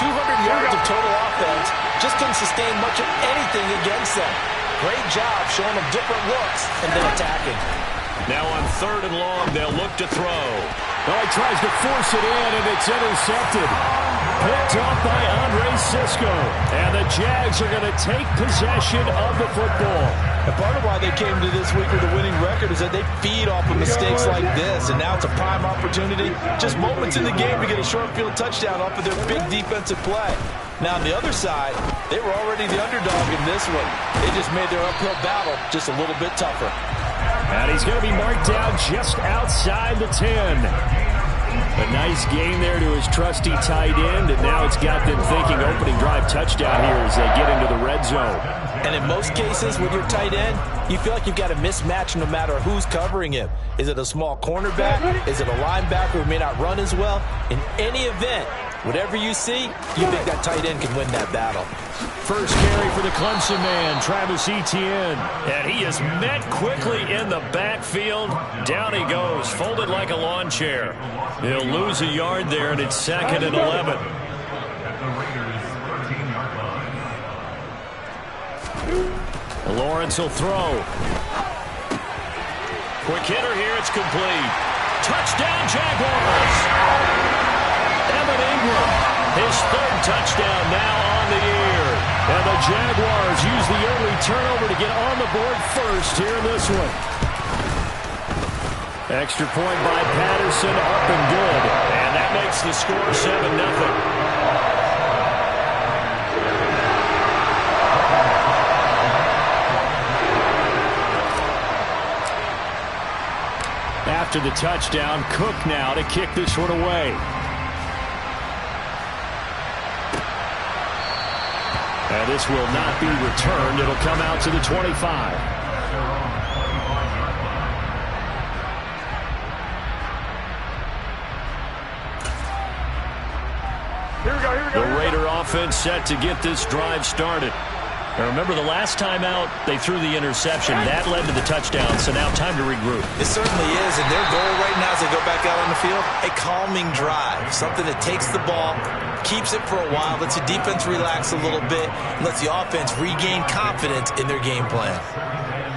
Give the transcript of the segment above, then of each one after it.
200 yards of total offense. Just couldn't sustain much of anything against them. Great job showing them different looks and then attacking. Now on 3rd and long, they'll look to throw. Oh, he tries to force it in, and it's intercepted. Picked up by Andre Sisco. And the Jags are going to take possession of the football. And part of why they came to this week with a winning record is that they feed off of mistakes like this. And now it's a prime opportunity. Just moments in the game to get a short field touchdown off of their big defensive play. Now on the other side, they were already the underdog in this one. They just made their uphill battle just a little bit tougher. And he's going to be marked down just outside the 10. A nice gain there to his trusty tight end, and now it's got them thinking opening drive touchdown here as they get into the red zone. And in most cases with your tight end, you feel like you've got a mismatch no matter who's covering him. Is it a small cornerback? Is it a linebacker who may not run as well? In any event, whatever you see, you think that tight end can win that battle. First carry for the Clemson man, Travis Etienne. And he is met quickly in the backfield. Down he goes, folded like a lawn chair. He'll lose a yard there, and it's 2nd and 11. Lawrence will throw. Quick hitter here, it's complete. Touchdown, Jaguars! Evan Ingram, his 3rd touchdown now on the year. And the Jaguars use the early turnover to get on the board first here in this one. Extra point by Patterson, up and good. And that makes the score 7-0. After the touchdown, Cook now to kick this one away. And this will not be returned. It'll come out to the 25. The Raider offense set to get this drive started. Now remember, the last time out, they threw the interception. That led to the touchdown, so now time to regroup. It certainly is, and their goal right now as they go back out on the field, a calming drive. Something that takes the ball, keeps it for a while, lets the defense relax a little bit, and lets the offense regain confidence in their game plan.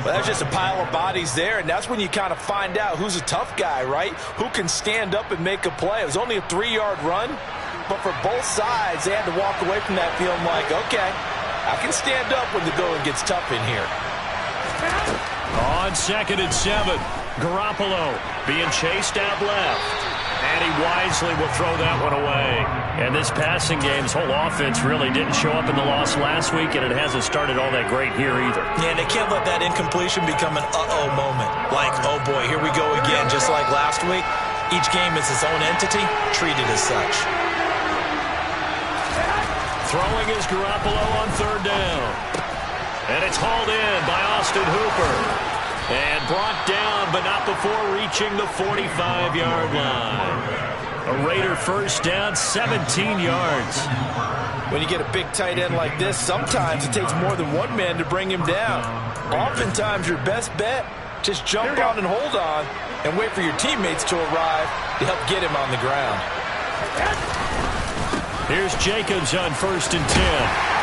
Well, that's just a pile of bodies there, and that's when you kind of find out who's a tough guy, right? Who can stand up and make a play. It was only a 3-yard run, but for both sides, they had to walk away from that feeling like, okay, I can stand up when the going gets tough in here. On 2nd and 7, Garoppolo being chased out left. And he wisely will throw that one away. And this passing game's whole offense really didn't show up in the loss last week, and it hasn't started all that great here either. Yeah, and they can't let that incompletion become an uh-oh moment. Like, oh boy, here we go again, just like last week. Each game is its own entity, treated as such. Throwing is Garoppolo on 3rd down. And it's hauled in by Austin Hooper. And brought down, but not before reaching the 45-yard line. A Raider first down, 17 yards. When you get a big tight end like this, sometimes it takes more than one man to bring him down. Oftentimes, your best bet, just jump on and hold on and wait for your teammates to arrive to help get him on the ground. Here's Jacobs on 1st and 10.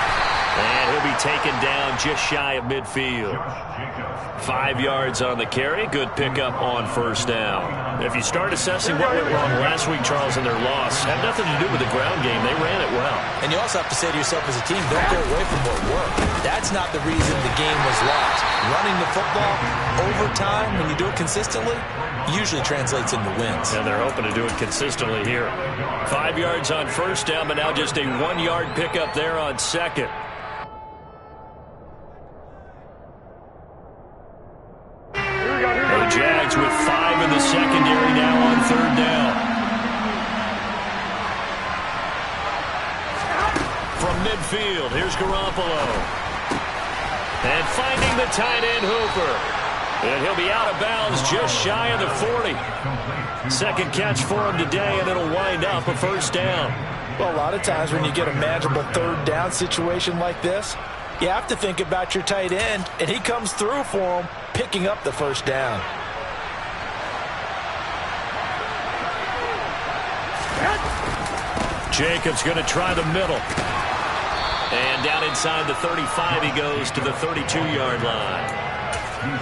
And he'll be taken down just shy of midfield. 5 yards on the carry. Good pickup on 1st down. If you start assessing what went wrong last week, Charles, in their loss, had nothing to do with the ground game. They ran it well. And you also have to say to yourself as a team, don't go away from what worked. That's not the reason the game was lost. Running the football over time, when you do it consistently, usually translates into wins. And they're hoping to do it consistently here. 5 yards on 1st down, but now just a 1-yard pickup there on 2nd. The Jags with 5 in the secondary now on 3rd down. From midfield, here's Garoppolo. And finding the tight end Hooper. And he'll be out of bounds just shy of the 40. Second catch for him today, and it'll wind up a 1st down. Well, a lot of times when you get a manageable 3rd down situation like this, you have to think about your tight end, and he comes through for him, picking up the 1st down. Jacobs going to try the middle. And down inside the 35, he goes to the 32-yard line.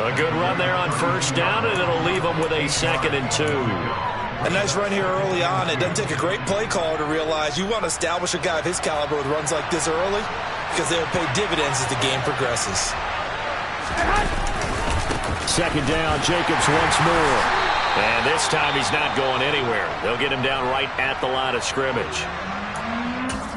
A good run there on first down, and it'll leave him with a 2nd and 2. A nice run here early on. It doesn't take a great play caller to realize you want to establish a guy of his caliber with runs like this early because they'll pay dividends as the game progresses. 2nd down, Jacobs once more. And this time he's not going anywhere. They'll get him down right at the line of scrimmage.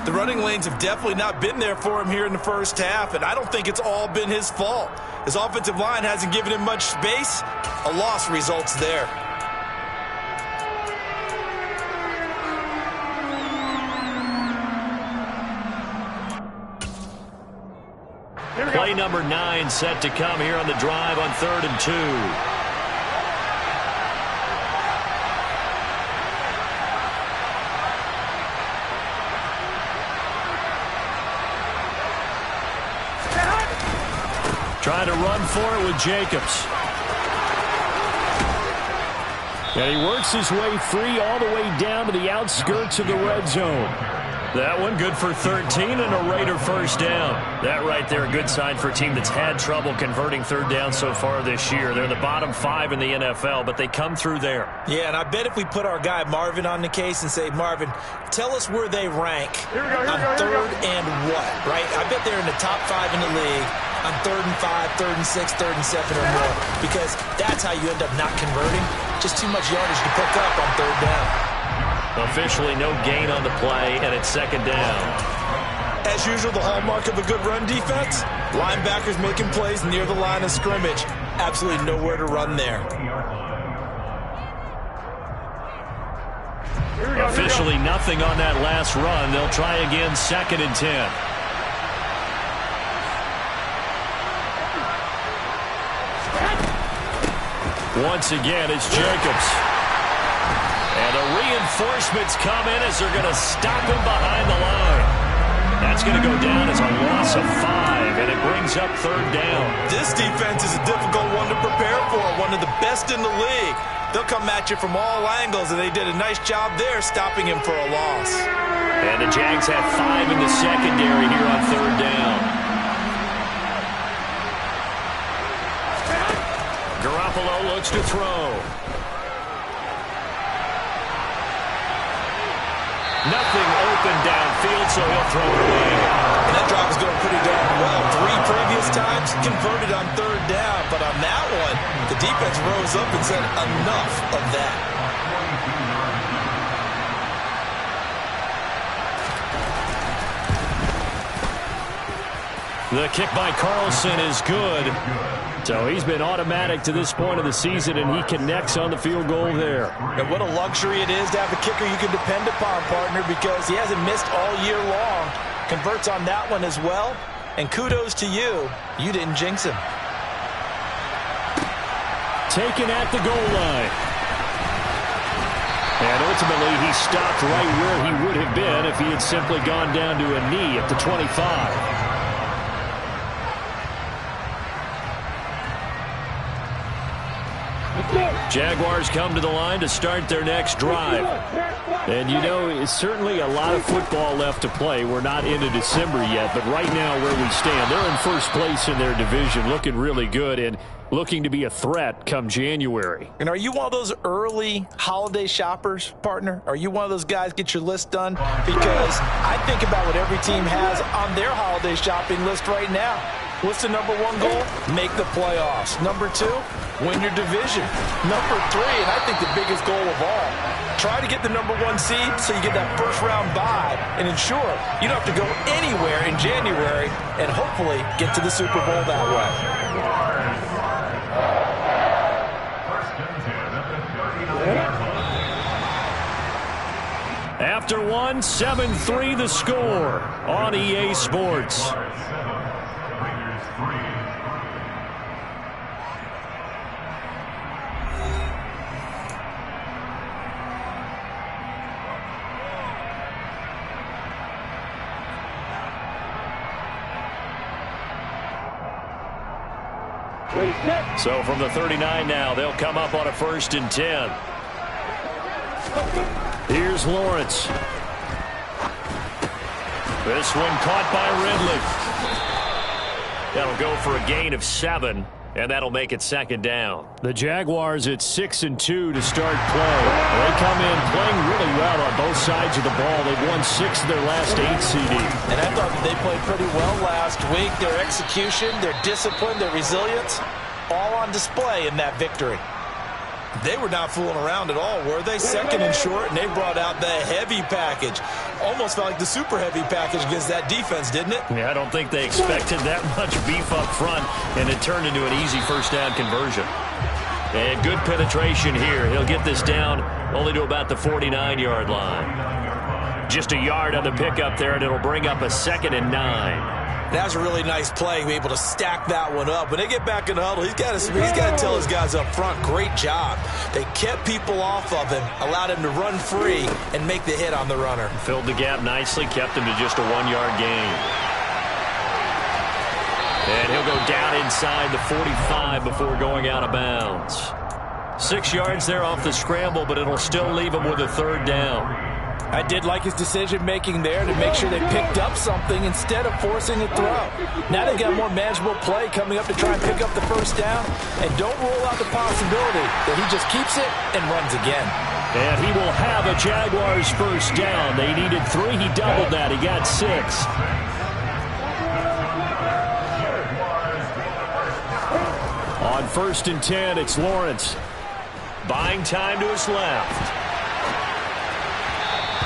The running lanes have definitely not been there for him here in the first half, and I don't think it's all been his fault. His offensive line hasn't given him much space. A loss results there. Play number 9 set to come here on the drive on 3rd and 2. Trying to run for it with Jacobs. And he works his way free all the way down to the outskirts of the red zone. That one good for 13 and a Raider first down. That right there, a good sign for a team that's had trouble converting 3rd down so far this year. They're in the bottom 5 in the NFL, but they come through there. Yeah, and I bet if we put our guy Marvin on the case and say, Marvin, tell us where they rank on 3rd and what, right? I bet they're in the top 5 in the league on 3rd and 5, 3rd and 6, 3rd and 7 or more, because that's how you end up not converting. Just too much yardage to pick up on 3rd down. Officially no gain on the play, and it's 2nd down. As usual, the hallmark of a good run defense, linebackers making plays near the line of scrimmage. Absolutely nowhere to run there. Officially nothing on that last run. They'll try again, 2nd and 10. Once again, it's Jacobs. And the reinforcements come in as they're going to stop him behind the line. That's going to go down as a loss of 5, and it brings up 3rd down. This defense is a difficult one to prepare for, one of the best in the league. They'll come at you from all angles, and they did a nice job there stopping him for a loss. And the Jags have 5 in the secondary here on 3rd down. Garoppolo looks to throw. Nothing open downfield, so he'll throw it away. And that drive is going pretty darn well. 3 previous times converted on 3rd down, but on that one, the defense rose up and said enough of that. The kick by Carlson is good. So he's been automatic to this point of the season, and he connects on the field goal there. And what a luxury it is to have a kicker you can depend upon, partner, because he hasn't missed all year long. Converts on that one as well. And kudos to you. You didn't jinx him. Taken at the goal line. And ultimately, he stopped right where he would have been if he had simply gone down to a knee at the 25. Jaguars come to the line to start their next drive. And, you know, it's certainly a lot of football left to play. We're not into December yet, but right now where we stand, they're in first place in their division, looking really good and looking to be a threat come January. And are you one of those early holiday shoppers, partner? Are you one of those guys get your list done? Because I think about what every team has on their holiday shopping list right now. What's the number 1 goal? Make the playoffs. Number 2, win your division. Number 3, and I think the biggest goal of all, try to get the number 1 seed so you get that first round bye and ensure you don't have to go anywhere in January and hopefully get to the Super Bowl that way. After 1, 7-3 the score on EA Sports. So from the 39 now, they'll come up on a 1st and 10. Here's Lawrence. This one caught by Ridley. That'll go for a gain of 7, and that'll make it second down. The Jaguars at 6-2 to start play. They come in playing really well on both sides of the ball. They've won 6 of their last 8 CD. And I thought they played pretty well last week. Their execution, their discipline, their resilience, all on display in that victory. They were not fooling around at all, were they? Second and short, and they brought out the heavy package. Almost felt like the super heavy package against that defense, didn't it? Yeah, I don't think they expected that much beef up front, and it turned into an easy first down conversion. And good penetration here. He'll get this down only to about the 49-yard line. Just a yard on the pickup there, and it'll bring up a 2nd and 9. That was a really nice play, be able to stack that one up. When they get back in the huddle, he's got to tell his guys up front, great job. They kept people off of him, allowed him to run free and make the hit on the runner. Filled the gap nicely, kept him to just a 1-yard gain. And he'll go down inside the 45 before going out of bounds. 6 yards there off the scramble, but it'll still leave him with a 3rd down. I did like his decision-making there to make sure they picked up something instead of forcing a throw. Now they've got more manageable play coming up to try and pick up the first down. And don't rule out the possibility that he just keeps it and runs again. And he will have a Jaguars first down. They needed 3. He doubled that. He got 6. On 1st and 10, it's Lawrence. Buying time to his left.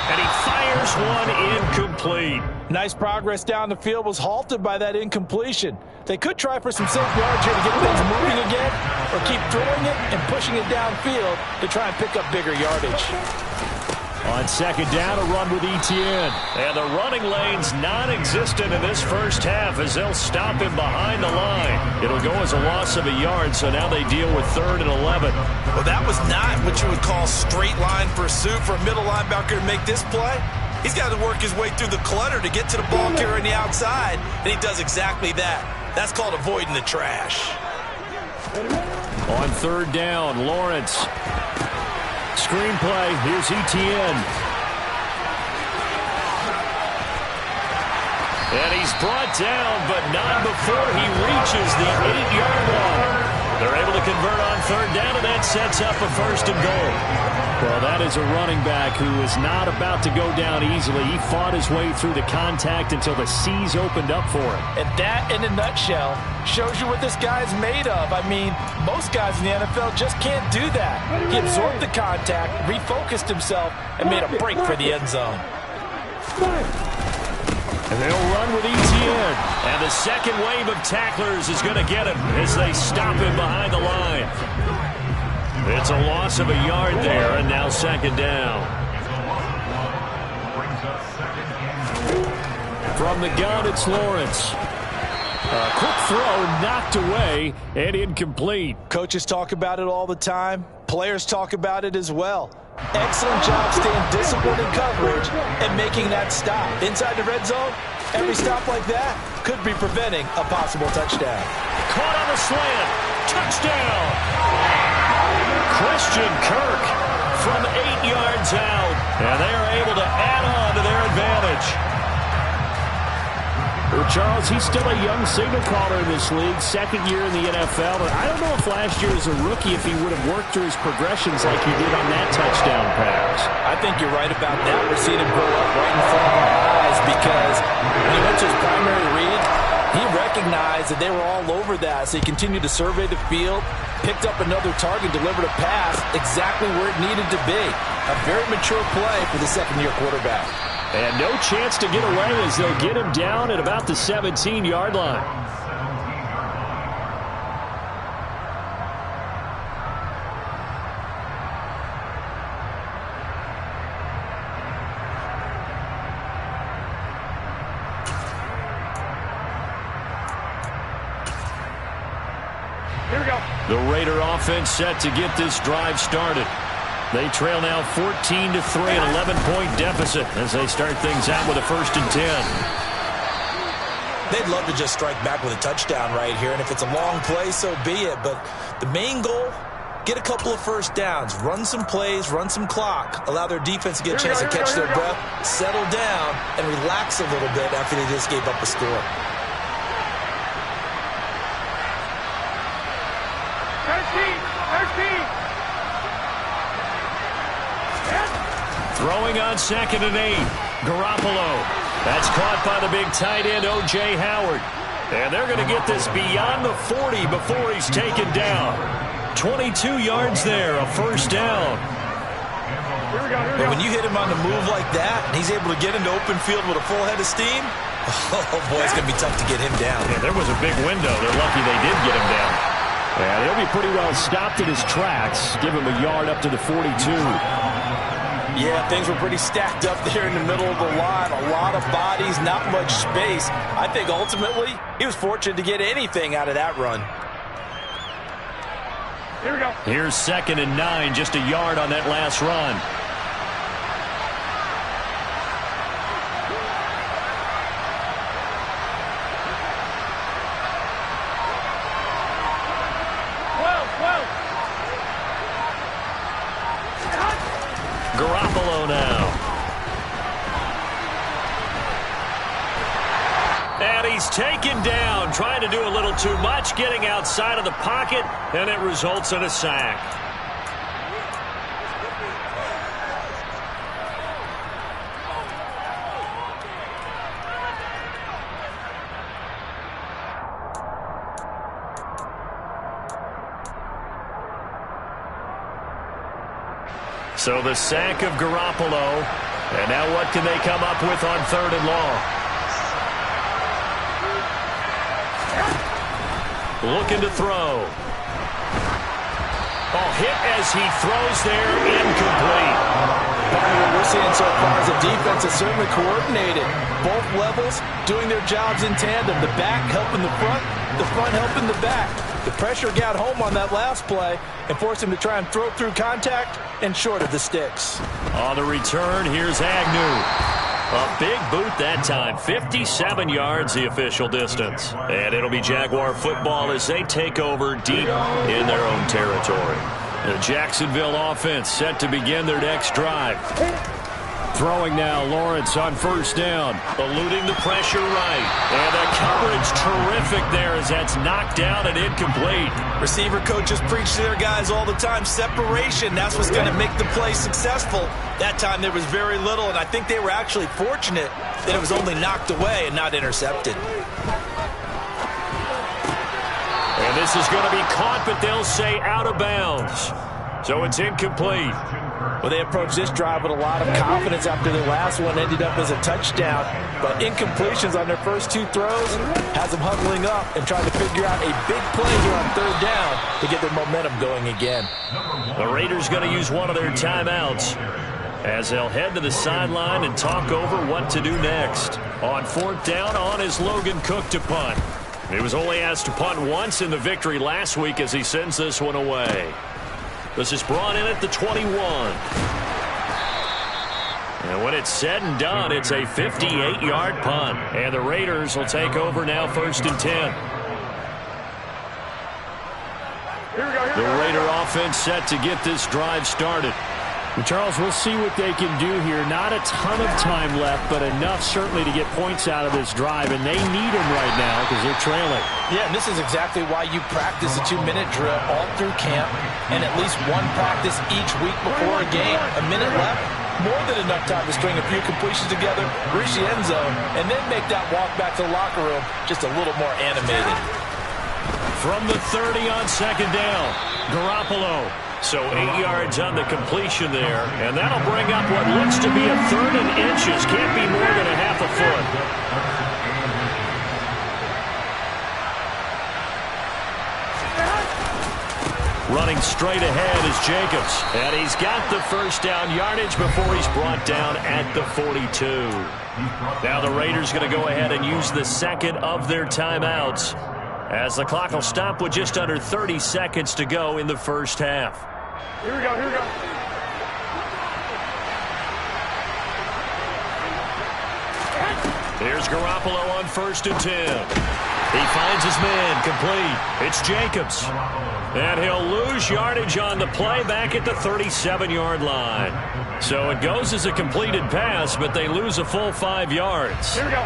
And he fires one incomplete. Nice progress down the field, was halted by that incompletion. They could try for some safe yards here to get things moving again, or keep throwing it and pushing it downfield to try and pick up bigger yardage. On 2nd down, a run with Etienne. And the running lane's non-existent in this first half as they'll stop him behind the line. It'll go as a loss of a yard, so now they deal with 3rd and 11. Well, that was not what you would call straight line pursuit for a middle linebacker to make this play. He's got to work his way through the clutter to get to the ball carrier on the outside, and he does exactly that. That's called avoiding the trash. On 3rd down, Lawrence. Screenplay, here's Etienne. And he's brought down, but not before he reaches the 8-yard line. They're able to convert on 3rd down, and that sets up a 1st and goal. Well, that is a running back who is not about to go down easily. He fought his way through the contact until the seas opened up for him. And that, in a nutshell, shows you what this guy's made of. I mean, most guys in the NFL just can't do that. He absorbed the contact, refocused himself, and made a break for the end zone. And they'll run with Etienne. And the second wave of tacklers is going to get him as they stop him behind the line. It's a loss of a yard there, and now 2nd down. From the gun, it's Lawrence. A quick throw knocked away and incomplete. Coaches talk about it all the time. Players talk about it as well. Excellent job staying disciplined in coverage and making that stop. Inside the red zone, every stop like that could be preventing a possible touchdown. Caught on the slant. Touchdown. Christian Kirk from 8 yards out. And they are able to add on to their advantage. Well, Charles, he's still a young signal caller in this league, 2nd year in the NFL. But I don't know if last year as a rookie, if he would have worked through his progressions like he did on that touchdown pass. I think you're right about that. We're seeing him grow up right in front of our eyes because when he went to his primary read, he recognized that they were all over that. So he continued to survey the field, picked up another target, delivered a pass exactly where it needed to be. A very mature play for the 2nd-year quarterback. And no chance to get away as they'll get him down at about the 17-yard line. Here we go. The Raider offense set to get this drive started. They trail now 14-3, an 11-point deficit as they start things out with a 1st and 10. They'd love to just strike back with a touchdown right here, and if it's a long play, so be it. But the main goal, get a couple of first downs, run some plays, run some clock, allow their defense to get a chance to catch their breath, settle down, and relax a little bit after they just gave up a score. Throwing on 2nd and 8. Garoppolo. That's caught by the big tight end, O.J. Howard. And they're going to get this beyond the 40 before he's taken down. 22 yards there, a first down. But when you hit him on the move like that, and he's able to get into open field with a full head of steam, oh boy, it's going to be tough to get him down. Yeah, there was a big window. They're lucky they did get him down. Yeah, they'll be pretty well stopped in his tracks. Give him a yard up to the 42. Yeah, things were pretty stacked up there in the middle of the line. A lot of bodies, not much space. I think ultimately he was fortunate to get anything out of that run. Here we go. Here's 2nd and 9, just a yard on that last run. Garoppolo now. And he's taken down, trying to do a little too much, getting outside of the pocket, and it results in a sack. So the sack of Garoppolo. And now what can they come up with on 3rd and long? Looking to throw. Oh, hit as he throws there, incomplete. What we're seeing so far is the defense is certainly coordinated. Both levels doing their jobs in tandem. The back helping the front helping the back. The pressure got home on that last play and forced him to try and throw through contact and short of the sticks. On the return, here's Agnew. A big boot that time. 57 yards the official distance. And it'll be Jaguar football as they take over deep in their own territory. The Jacksonville offense set to begin their next drive. Throwing now, Lawrence on 1st down. Eluding the pressure right. And the coverage terrific there as that's knocked down and incomplete. Receiver coaches preach to their guys all the time. Separation, that's what's going to make the play successful. That time there was very little, and I think they were actually fortunate that it was only knocked away and not intercepted. And this is going to be caught, but they'll say out of bounds. So it's incomplete. Well, they approached this drive with a lot of confidence after their last one ended up as a touchdown. But incompletions on their first 2 throws has them huddling up and trying to figure out a big play here on 3rd down to get their momentum going again. The Raiders going to use one of their timeouts as they'll head to the sideline and talk over what to do next. On 4th down, on is Logan Cook to punt. He was only asked to punt once in the victory last week as he sends this one away. This is brought in at the 21. And when it's said and done, it's a 58-yard punt. And the Raiders will take over now 1st and 10. The Raider offense set to get this drive started. Charles, we'll see what they can do here. Not a ton of time left, but enough certainly to get points out of this drive, and they need them right now because they're trailing. Yeah, and this is exactly why you practice a 2-minute drill all through camp and at least one practice each week before a game. A minute left, more than enough time to string a few completions together, reach the end zone, and then make that walk back to the locker room just a little more animated. From the 30 on 2nd down, Garoppolo. So 8 yards on the completion there, and that'll bring up what looks to be a 3rd and inches. Can't be more than a half a foot. Running straight ahead is Jacobs, and he's got the 1st down yardage before he's brought down at the 42. Now the Raiders going to go ahead and use the 2nd of their timeouts, as the clock will stop with just under 30 seconds to go in the 1st half. Here we go, here we go. Here's Garoppolo on 1st and 10. He finds his man complete. It's Jacobs. And he'll lose yardage on the play back at the 37-yard line. So it goes as a completed pass, but they lose a full 5 yards. Here we go.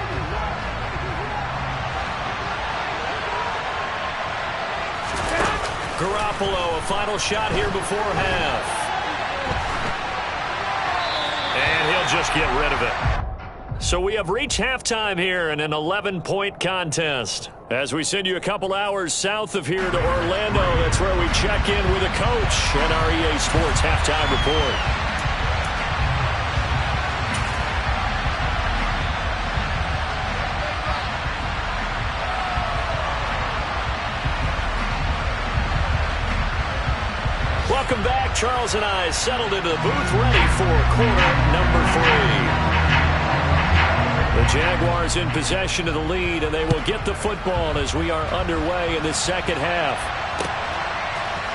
Garoppolo, a final shot here before half. And he'll just get rid of it. So we have reached halftime here in an 11-point contest. As we send you a couple hours south of here to Orlando, that's where we check in with a coach and our EA Sports Halftime Report. Welcome back. Charles and I settled into the booth ready for quarter number 3. The Jaguars in possession of the lead, and they will get the football as we are underway in the second half.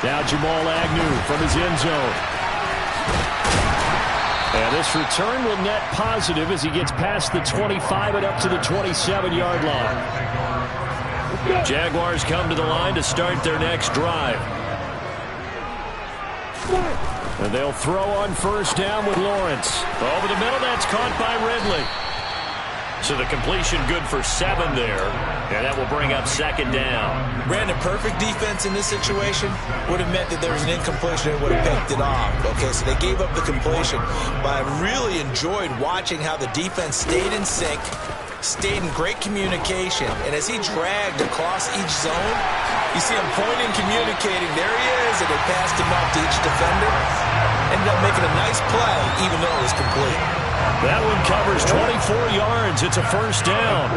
Now Jamal Agnew from his end zone. And this return will net positive as he gets past the 25 and up to the 27-yard line. Jaguars come to the line to start their next drive. And they'll throw on first down with Lawrence. Over the middle, that's caught by Ridley. So the completion good for 7 there. And that will bring up second down. Brandon, perfect defense in this situation would have meant that there was an incompletion and would have picked it off. Okay, so they gave up the completion. But I really enjoyed watching how the defense stayed in sync, stayed in great communication. And as he dragged across each zone, you see him pointing, communicating. There he is, and they passed him off to each defender. Ended up making a nice play, even though it was complete. That one covers 24 yards. It's a first down.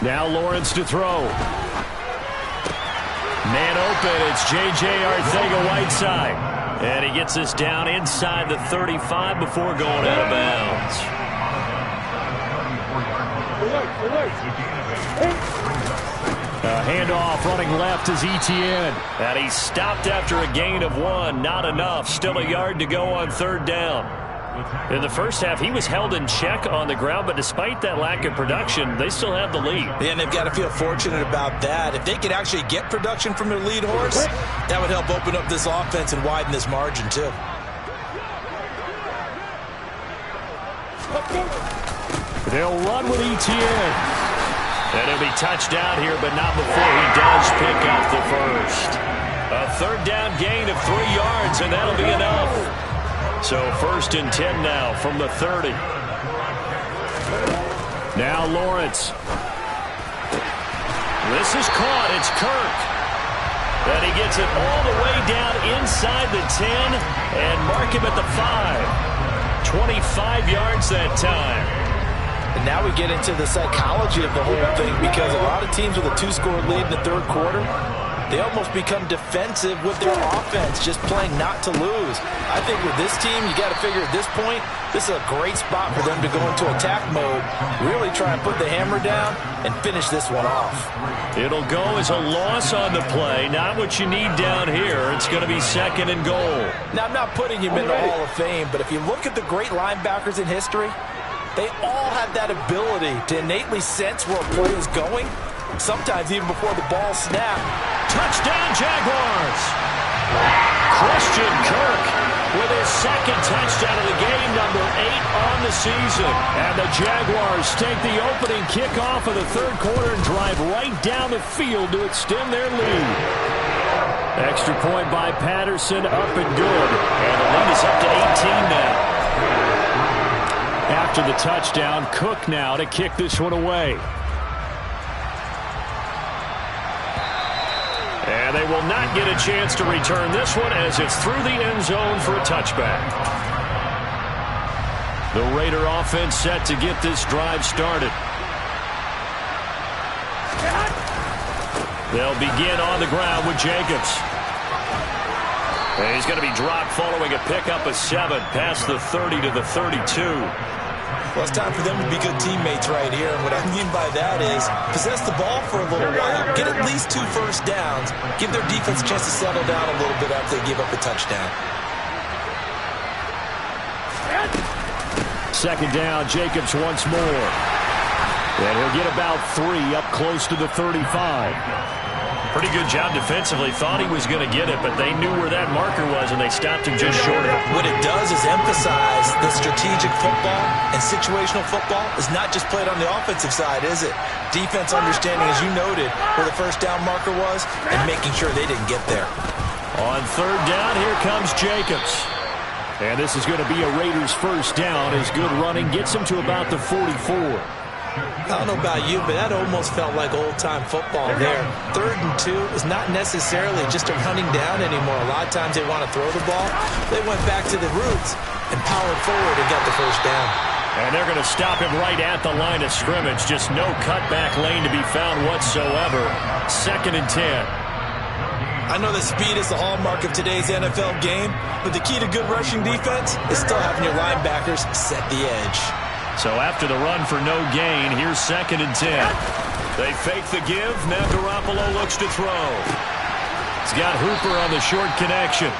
Now Lawrence to throw. Man open. It's J.J. Arcega-Whiteside. And he gets this down inside the 35 before going out of bounds. Handoff running left is Etienne. And he stopped after a gain of 1. Not enough. Still a yard to go on third down. In the first half, he was held in check on the ground, but despite that lack of production, they still have the lead. Yeah, and they've got to feel fortunate about that. If they could actually get production from their lead horse, that would help open up this offense and widen this margin, too. They'll run with Etienne. And it'll be touchdown here, but not before he does pick up the first. A third down gain of 3 yards, and that'll be enough. So first and 10 now from the 30. Now Lawrence. This is caught. It's Kirk. And he gets it all the way down inside the 10 and mark him at the 5. 25 yards that time. And now we get into the psychology of the whole thing, because a lot of teams with a 2-score lead in the third quarter, they almost become defensive with their offense, just playing not to lose. I think with this team, you got to figure at this point, this is a great spot for them to go into attack mode, really try and put the hammer down and finish this one off. It'll go as a loss on the play, not what you need down here. It's going to be second and goal. Now, I'm not putting him in the Hall of Fame, but if you look at the great linebackers in history, they all have that ability to innately sense where a play is going, sometimes even before the ball snapped. Touchdown, Jaguars! Christian Kirk with his second touchdown of the game, number 8 on the season. And the Jaguars take the opening kickoff of the third quarter and drive right down the field to extend their lead. Extra point by Patterson, up and good. And the lead is up to 18 now. After the touchdown, Cook now to kick this one away. And they will not get a chance to return this one as it's through the end zone for a touchback. The Raider offense set to get this drive started. They'll begin on the ground with Jacobs. And he's going to be dropped following a pickup of 7 past the 30 to the 32. Well, it's time for them to be good teammates right here. And what I mean by that is possess the ball for a little while, get at least 2 first downs, give their defense a chance to settle down a little bit after they give up a touchdown. Second down, Jacobs once more. And he'll get about 3 up close to the 35. Pretty good job defensively. Thought he was going to get it, but they knew where that marker was, and they stopped him just short of it. What it does is emphasize the strategic football and situational football is not just played on the offensive side, is it? Defense understanding, as you noted, where the first down marker was and making sure they didn't get there. On third down, here comes Jacobs. And this is going to be a Raiders first down as good running gets him to about the 44. I don't know about you, but that almost felt like old-time football there. 3rd and 2 is not necessarily just a running down anymore. A lot of times they want to throw the ball. They went back to the roots and powered forward and got the first down. And they're going to stop him right at the line of scrimmage. Just no cutback lane to be found whatsoever. 2nd and 10. I know that speed is the hallmark of today's NFL game, but the key to good rushing defense is still having your linebackers set the edge. So after the run for no gain, here's 2nd and 10. They fake the give. Now Garoppolo looks to throw. He's got Hooper on the short connection.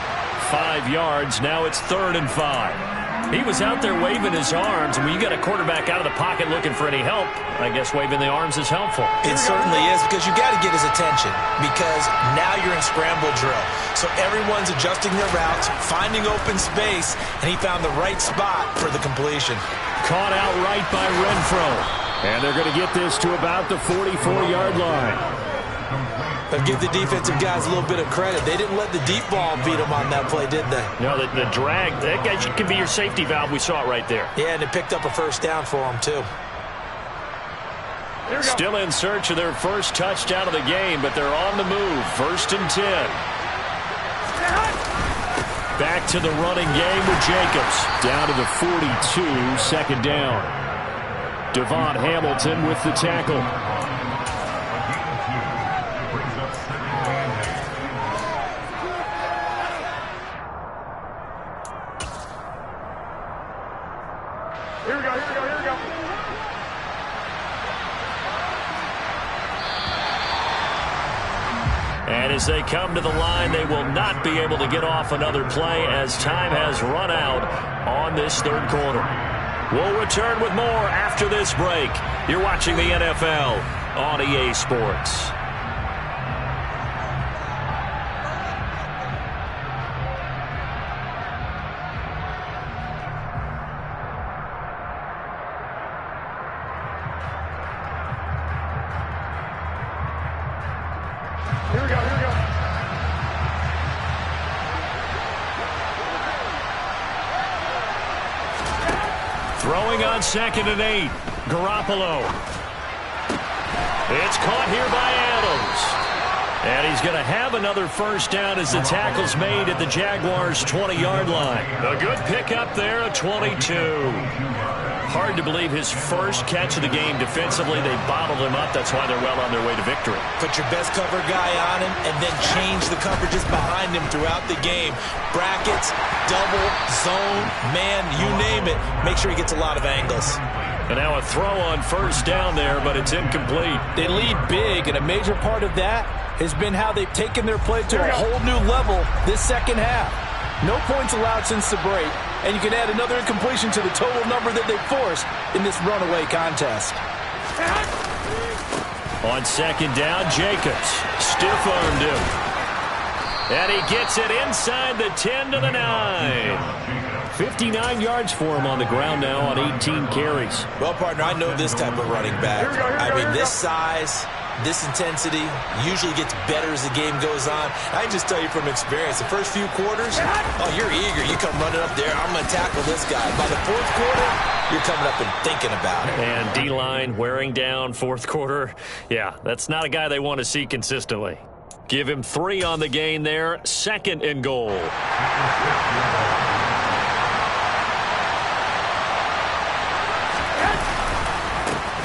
5 yards. Now it's 3rd and 5. He was out there waving his arms, and when you got a quarterback out of the pocket looking for any help, I guess waving the arms is helpful. It certainly is, because you got to get his attention, because now you're in scramble drill. So everyone's adjusting their routes, finding open space, and he found the right spot for the completion. Caught out right by Renfro. And they're going to get this to about the 44-yard line. But give the defensive guys a little bit of credit. They didn't let the deep ball beat them on that play, did they? No, the drag, that guy can be your safety valve. We saw it right there. Yeah, and it picked up a first down for them, too. Still in search of their first touchdown of the game, but they're on the move. 1st and 10. Back to the running game with Jacobs. Down to the 42, 2nd down. Devon Hamilton with the tackle. Here we go. And as they come to the line, they will not be able to get off another play as time has run out on this 3rd quarter. We'll return with more after this break. You're watching the NFL on EA Sports. Here we go. Throwing on 2nd and 8. Garoppolo. It's caught here by Adams. And he's going to have another first down as the tackle's made at the Jaguars' 20-yard line. A good pickup there, a 22. Hard to believe his first catch of the game defensively. They bottled him up. That's why they're well on their way to victory. Put your best cover guy on him and then change the coverages behind him throughout the game. Brackets, double, zone, man, you name it. Make sure he gets a lot of angles. And now a throw on first down there, but it's incomplete. They lead big, and a major part of that has been how they've taken their play to a whole new level this second half. No points allowed since the break, and you can add another incompletion to the total number that they forced in this runaway contest. On 2nd down, Jacobs stiff-armed him. And he gets it inside the 10 to the 9. 59 yards for him on the ground now on 18 carries. Well, partner, I know this type of running back. I mean, this size, this intensity usually gets better as the game goes on. I can just tell you from experience, the first few quarters, oh, you're eager. You come running up there, I'm going to tackle this guy. By the 4th quarter, you're coming up and thinking about it. And D-line wearing down 4th quarter. Yeah, that's not a guy they want to see consistently. Give him 3 on the gain there. 2nd and goal.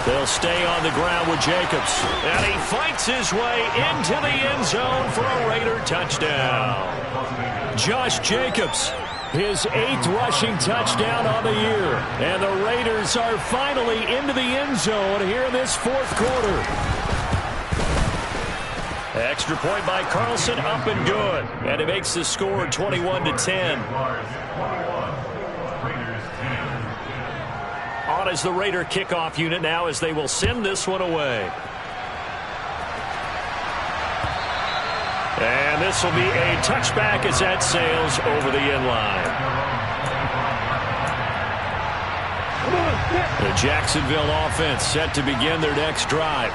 They'll stay on the ground with Jacobs. And he fights his way into the end zone for a Raider touchdown. Josh Jacobs, his 8th rushing touchdown on the year. And the Raiders are finally into the end zone here in this 4th quarter. Extra point by Carlson, up and good. And it makes the score 21-10. On as the Raider kickoff unit now as they will send this one away. And this will be a touchback as that sails over the end line. The Jacksonville offense set to begin their next drive.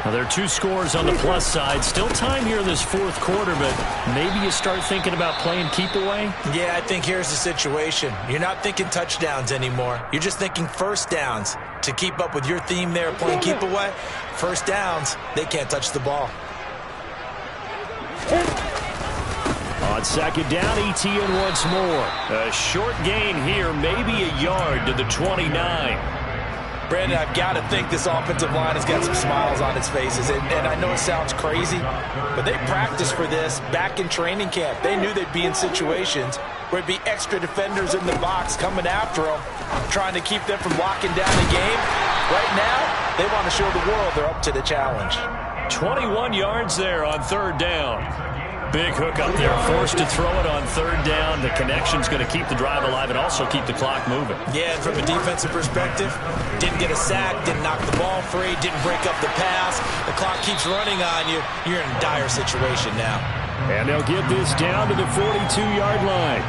Now, there are 2 scores on the plus side. Still time here in this fourth quarter, but maybe you start thinking about playing keep away? Yeah, I think here's the situation. You're not thinking touchdowns anymore. You're just thinking first downs. To keep up with your theme there, playing keep away, first downs, they can't touch the ball. On second down, ETN once more. A short gain here, maybe a yard to the 29. Brandon, I've got to think this offensive line has got some smiles on its faces. And I know it sounds crazy, but they practiced for this back in training camp. They knew they'd be in situations where it'd be extra defenders in the box coming after them, trying to keep them from locking down the game. Right now, they want to show the world they're up to the challenge. 21 yards there on third down. Big hook up there, forced to throw it on third down. The connection's going to keep the drive alive and also keep the clock moving. Yeah, and from a defensive perspective, didn't get a sack, didn't knock the ball free, didn't break up the pass. The clock keeps running on you. You're in a dire situation now. And they'll get this down to the 42-yard line.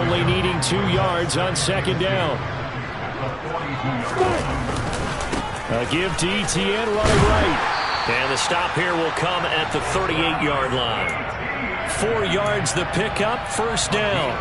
Only needing 2 yards on second down. A give to ETN running right. And the stop here will come at the 38-yard line. 4 yards the pickup, first down.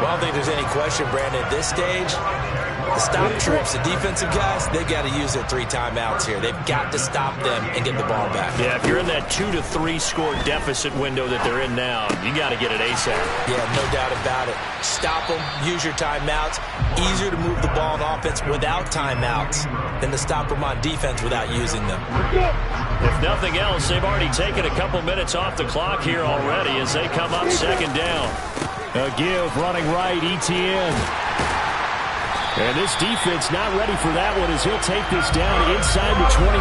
Well, I don't think there's any question, Brandon, at this stage, the stop trips, the defensive guys, they've got to use their 3 timeouts here. They've got to stop them and get the ball back. Yeah, if you're in that 2 to 3 score deficit window that they're in now, you got to get it ASAP. Yeah, no doubt about it. Stop them, use your timeouts. Easier to move the ball on offense without timeouts than to stop them on defense without using them. If nothing else, they've already taken a couple minutes off the clock here already as they come up second down. A give running right, ETN. And this defense not ready for that one as he'll take this down inside the 25.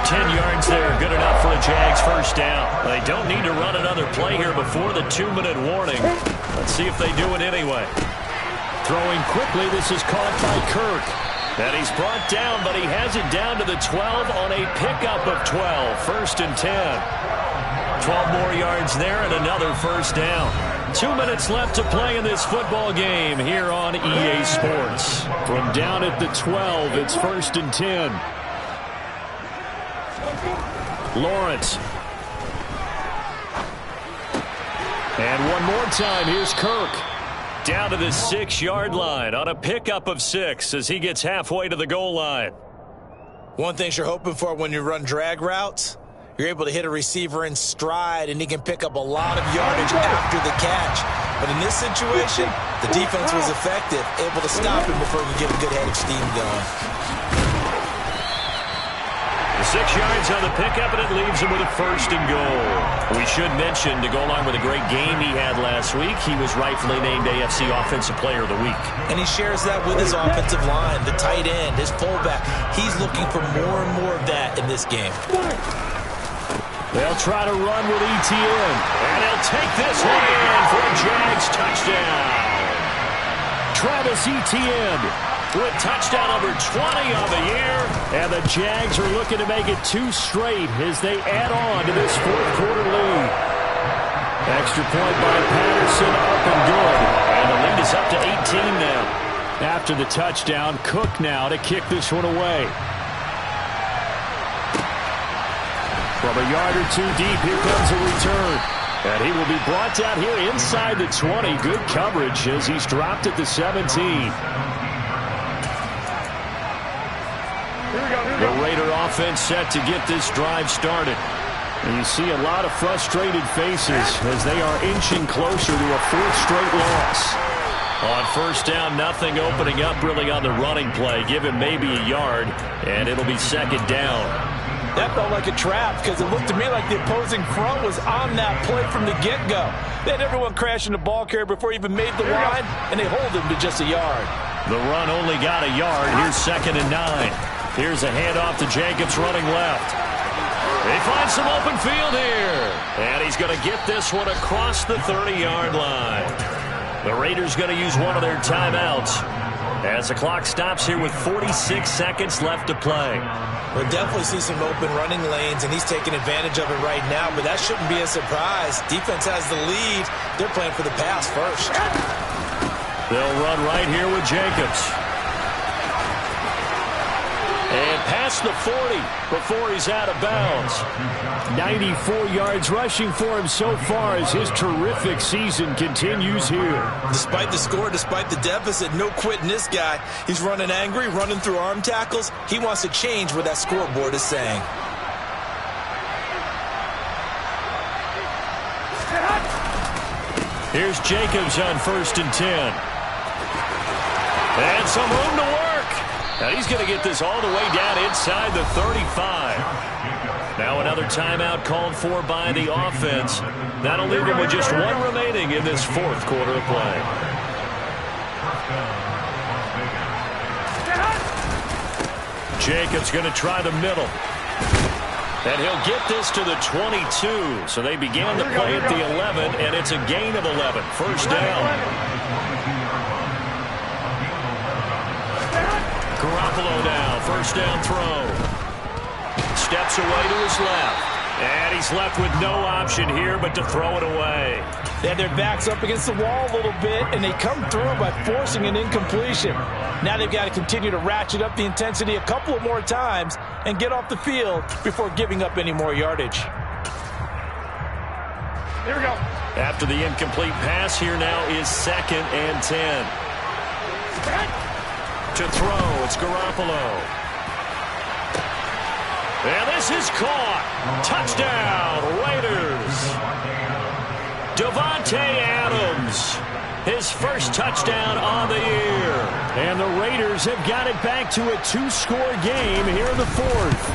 10 yards there, good enough for a Jags first down. They don't need to run another play here before the 2-minute warning. Let's see if they do it anyway. Throwing quickly, this is caught by Kirk. And he's brought down, but he has it down to the 12 on a pickup of 12. First and 10. 12 more yards there and another first down. 2 minutes left to play in this football game here on EA Sports. From down at the 12, it's first and 10. Lawrence. And one more time, here's Kirk. Down to the 6-yard line on a pickup of 6 as he gets halfway to the goal line. One thing you're hoping for when you run drag routes, you're able to hit a receiver in stride and he can pick up a lot of yardage after the catch. But in this situation, the defense was effective, able to stop him before he could get a good head of steam going. 6 yards on the pickup, and it leaves him with a first and goal. We should mention, to go along with a great game he had last week, he was rightfully named AFC Offensive Player of the Week. And he shares that with his offensive line, the tight end, his fullback. He's looking for more and more of that in this game. They'll try to run with ETN. And he'll take this one in for a Jags touchdown. Travis Etienne with touchdown number 20 on the year. And the Jags are looking to make it 2 straight as they add on to this fourth quarter lead. Extra point by Patterson, up and good. And the lead is up to 18 now. After the touchdown, Cook now to kick this one away. From a yard or 2 deep, here comes a return. And he will be brought down here inside the 20. Good coverage as he's dropped at the 17. The Raider offense set to get this drive started. And you see a lot of frustrated faces as they are inching closer to a 4th straight loss. On first down, nothing opening up really on the running play. Give him maybe a yard, and it'll be second down. That felt like a trap because it looked to me like the opposing front was on that play from the get-go. They had everyone crashing the ball carrier before he even made the line, and they hold him to just a yard. The run only got a yard. Here's second and 9. Here's a handoff to Jacobs running left. They find some open field here. And he's going to get this one across the 30-yard line. The Raiders going to use one of their timeouts. As the clock stops here with 46 seconds left to play. We'll definitely see some open running lanes, and he's taking advantage of it right now, but that shouldn't be a surprise. Defense has the lead. They're playing for the pass first. They'll run right here with Jacobs. And past the 40 before he's out of bounds. 94 yards rushing for him so far as his terrific season continues here. Despite the score, despite the deficit, no quitting this guy. He's running angry, running through arm tackles. He wants to change what that scoreboard is saying. Here's Jacobs on 1st and 10. And some room to work. Now he's going to get this all the way down inside the 35. Now another timeout called for by the offense. That'll leave him with just one remaining in this 4th quarter of play. Jacobs going to try the middle. And he'll get this to the 22. So they began the play at the 11, and it's a gain of 11. First down. Garoppolo now, first down throw. Steps away to his left. And he's left with no option here but to throw it away. They had their backs up against the wall a little bit, and they come through by forcing an incompletion. Now they've got to continue to ratchet up the intensity a couple of more times and get off the field before giving up any more yardage. Here we go. After the incomplete pass, here now is 2nd and 10. To throw, it's Garoppolo. And this is caught. Touchdown, Raiders. Davante Adams, his first touchdown on the year. And the Raiders have got it back to a 2-score game here in the 4th.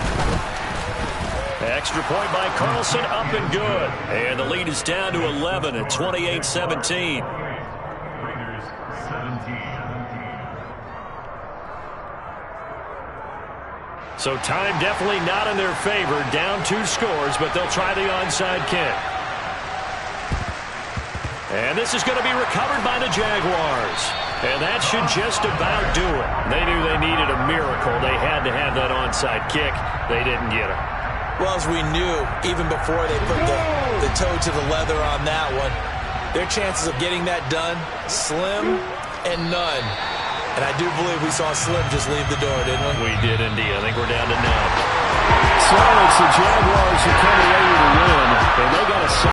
Extra point by Carlson, up and good. And the lead is down to 11 at 28-17. So time definitely not in their favor. Down 2 scores, but they'll try the onside kick. And this is going to be recovered by the Jaguars. And that should just about do it. They knew they needed a miracle. They had to have that onside kick. They didn't get it. Well, as we knew, even before they put the toe to the leather on that one, their chances of getting that done, slim and none. And I do believe we saw Slim just leave the door, didn't we? We did indeed. I think we're down to none. So it's the Jaguars who come away with a win, and they got a